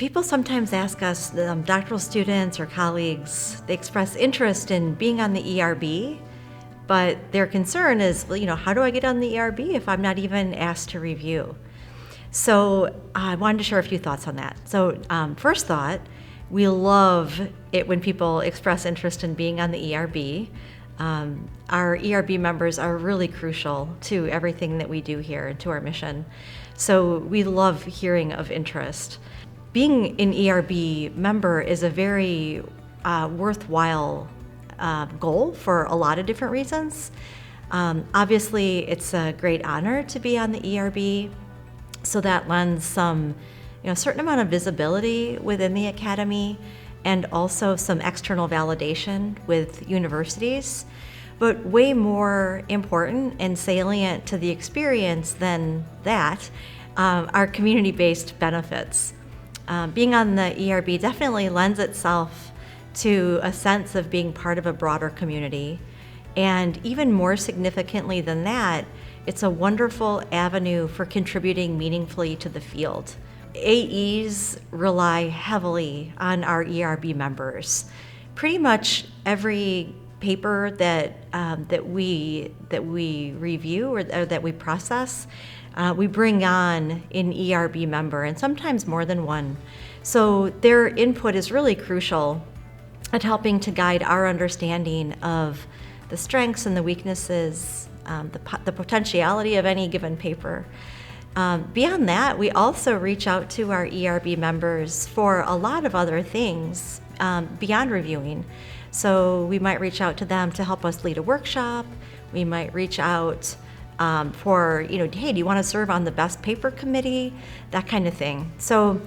People sometimes ask us, doctoral students or colleagues, they express interest in being on the ERB, but their concern is, how do I get on the ERB if I'm not even asked to review? So I wanted to share a few thoughts on that. So first thought, we love it when people express interest in being on the ERB. Our ERB members are really crucial to everything that we do here and to our mission. So we love hearing of interest. Being an ERB member is a very worthwhile goal for a lot of different reasons. Obviously, it's a great honor to be on the ERB, so that lends some, certain amount of visibility within the academy and also some external validation with universities. But way more important and salient to the experience than that are community-based benefits. Being on the ERB definitely lends itself to a sense of being part of a broader community. And even more significantly than that, it's a wonderful avenue for contributing meaningfully to the field. AEs rely heavily on our ERB members. Pretty much every paper that we review or that we process, we bring on an ERB member, and sometimes more than one. So their input is really crucial at helping to guide our understanding of the strengths and the weaknesses, the potentiality of any given paper. Beyond that, we also reach out to our ERB members for a lot of other things beyond reviewing. So we might reach out to them to help us lead a workshop. We might reach out for, hey, do you want to serve on the best paper committee? That kind of thing. So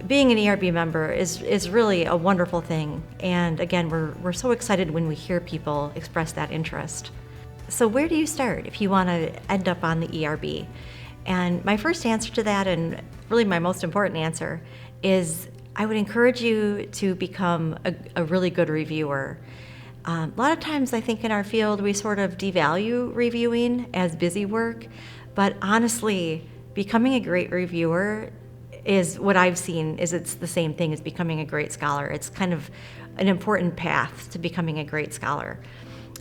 being an ERB member is really a wonderful thing. And again, we're so excited when we hear people express that interest. So where do you start if you want to end up on the ERB? And my first answer to that, and really my most important answer, is I would encourage you to become a really good reviewer. A lot of times I think in our field we sort of devalue reviewing as busy work, but honestly, becoming a great reviewer is what I've seen is it's the same thing as becoming a great scholar. It's kind of an important path to becoming a great scholar.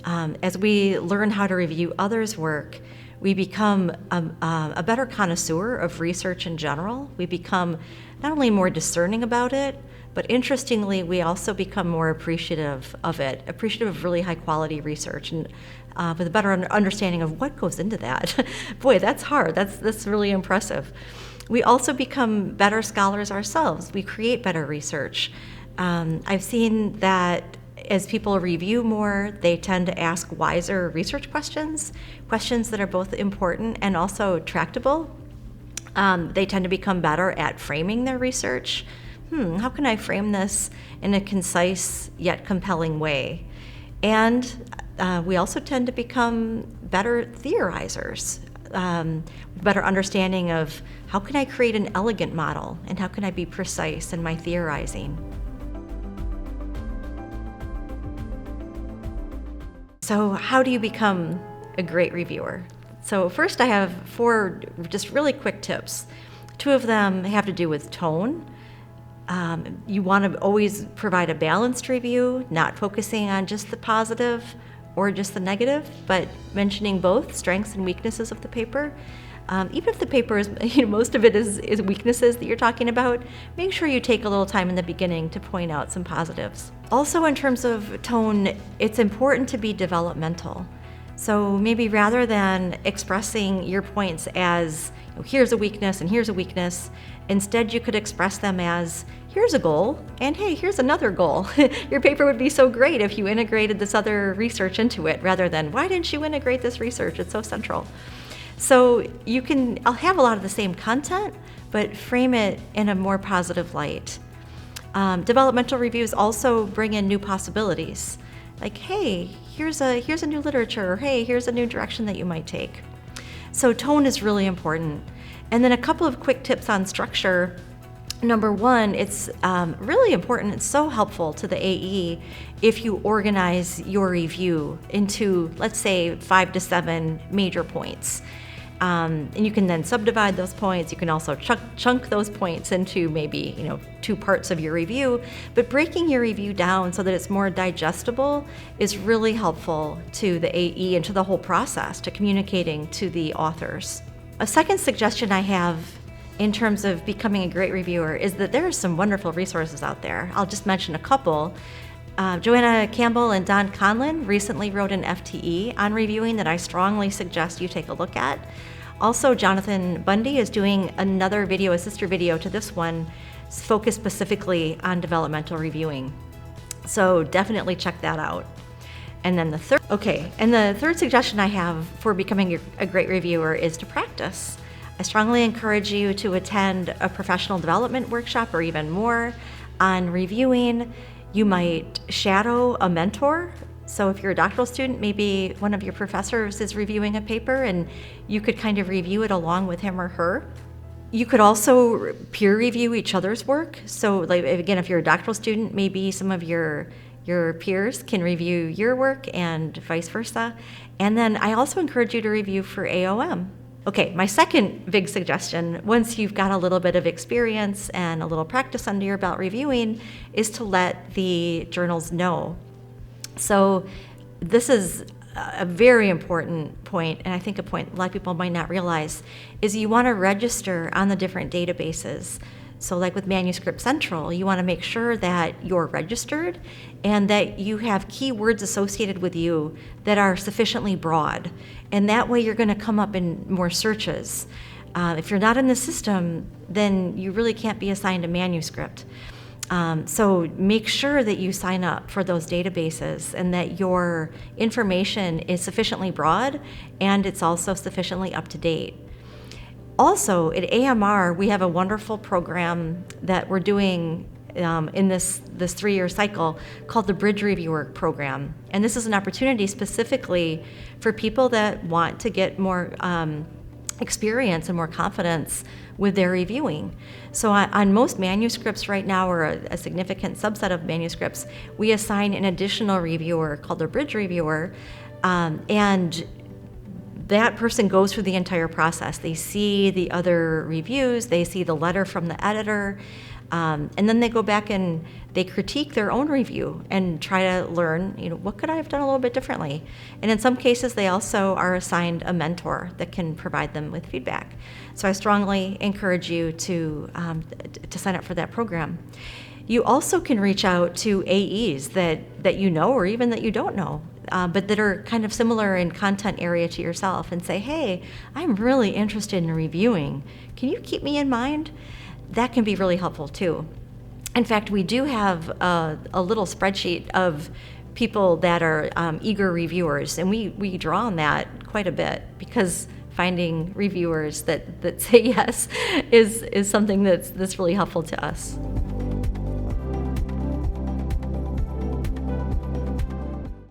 As we learn how to review others' work, we become a better connoisseur of research in general. We become not only more discerning about it, but interestingly, we also become more appreciative of it, appreciative of really high quality research, and with a better understanding of what goes into that. Boy, that's hard. That's really impressive. We also become better scholars ourselves. We create better research. I've seen that as people review more, they tend to ask wiser research questions that are both important and also tractable. They tend to become better at framing their research. How can I frame this in a concise yet compelling way? And we also tend to become better theorizers, better understanding of how can I create an elegant model and how can I be precise in my theorizing. So how do you become a great reviewer? So first I have 4 just really quick tips. 2 of them have to do with tone. You want to always provide a balanced review, not focusing on just the positive or just the negative, but mentioning both strengths and weaknesses of the paper. Even if the paper is, most of it is weaknesses that you're talking about, make sure you take a little time in the beginning to point out some positives. Also, in terms of tone, it's important to be developmental. So maybe rather than expressing your points as, here's a weakness and here's a weakness, instead you could express them as, here's a goal, and hey, here's another goal. Your paper would be so great if you integrated this other research into it, rather than, why didn't you integrate this research? It's so central. So I'll have a lot of the same content, but frame it in a more positive light. Developmental reviews also bring in new possibilities. Like, hey, here's a new literature, or hey, here's a new direction that you might take. So tone is really important. And then a couple of quick tips on structure. Number 1, it's really important, it's so helpful to the AE if you organize your review into, let's say, 5 to 7 major points. And you can then subdivide those points. You can also chunk those points into maybe, 2 parts of your review. But breaking your review down so that it's more digestible is really helpful to the AE and to the whole process, to communicating to the authors. A second suggestion I have in terms of becoming a great reviewer is that there are some wonderful resources out there. I'll just mention a couple. Joanna Campbell and Don Conlon recently wrote an FTE on reviewing that I strongly suggest you take a look at. Also, Jonathan Bundy is doing another video, a sister video to this one, focused specifically on developmental reviewing. So definitely check that out. And then the third suggestion I have for becoming a great reviewer is to practice. I strongly encourage you to attend a professional development workshop or even more on reviewing. You might shadow a mentor. So if you're a doctoral student, maybe one of your professors is reviewing a paper and you could kind of review it along with him or her. You could also peer review each other's work. So again, if you're a doctoral student, maybe some of your peers can review your work and vice versa. And then I also encourage you to review for AOM. Okay, my second big suggestion, once you've got a little bit of experience and a little practice under your belt reviewing, is to let the journals know. So this is a very important point, and I think a point a lot of people might not realize, is you want to register on the different databases. So like with Manuscript Central, you want to make sure that you're registered and that you have keywords associated with you that are sufficiently broad. And that way you're going to come up in more searches. If you're not in the system, then you really can't be assigned a manuscript. So make sure that you sign up for those databases and that your information is sufficiently broad and it's also sufficiently up to date. Also, at AMR, we have a wonderful program that we're doing in this 3-year cycle called the Bridge Reviewer Program. And this is an opportunity specifically for people that want to get more experience and more confidence with their reviewing. So on most manuscripts right now, or a significant subset of manuscripts, we assign an additional reviewer called a Bridge Reviewer, and that person goes through the entire process. They see the other reviews, they see the letter from the editor, and then they go back and they critique their own review and try to learn, what could I have done a little bit differently? And in some cases, they also are assigned a mentor that can provide them with feedback. So I strongly encourage you to sign up for that program. You also can reach out to AEs that you know or even that you don't know, but that are kind of similar in content area to yourself and say, hey, I'm really interested in reviewing. Can you keep me in mind? That can be really helpful too. In fact, we do have a little spreadsheet of people that are eager reviewers, and we draw on that quite a bit because finding reviewers that say yes is something that's really helpful to us.